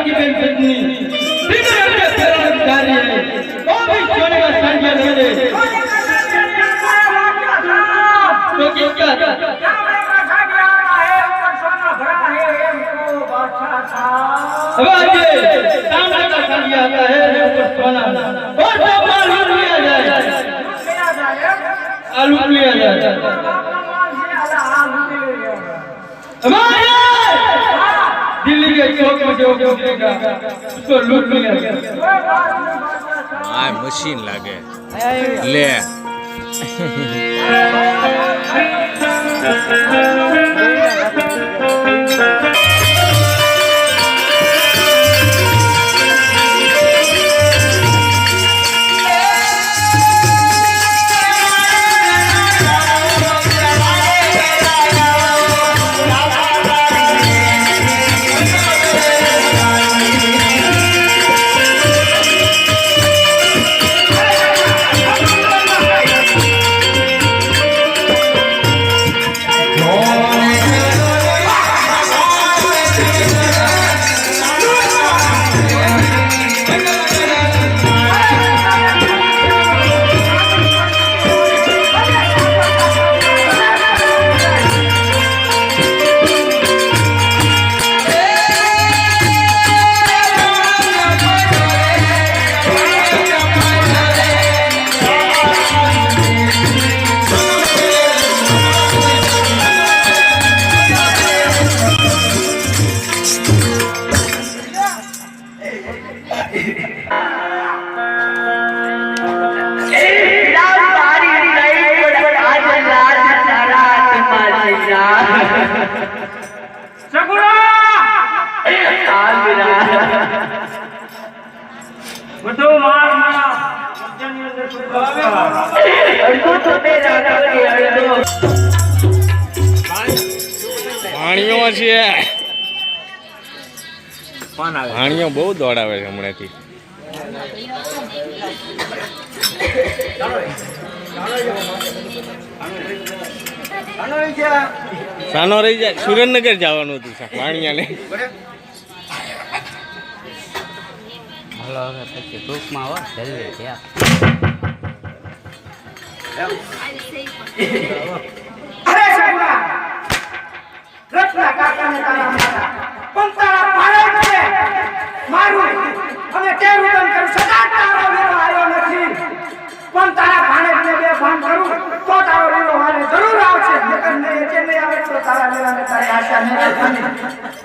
की बेन सजनी बिना के प्यार जारी है वो भी सोने का संज्ञा ले ले तो क्या अब आगे सामने का संज्ञा आता है ऊपर सोना और सब माल लूट लिया जाए लूट लिया जाए दिल्ली के चौक में जो देगा उसको लूट लिया जाए मशीन लागे ले ભાણિયો બહુ દોડાવે છે હમણાંથી સાનો રહી જાય સુરેન્દ્રનગર જવાનું હતું ભાણિયાને હાલો હવે પછી ટૂંકમાં આવો જલ્દી ત્યાં અરે સગુણા રત્ના કાકાને તારા માતા પણ તારા પાડે છે મારું અને તે રૂદન કરું સદા તારો વેરો આવ્યો નથી પણ તારા ભાણેજને બે ભાન કરું તો તારો વેરો વારે જરૂર આવશે નકર નહીં એટલે નહીં આવે તો તારા વેરાને તારી આશા નહીં રાખવાની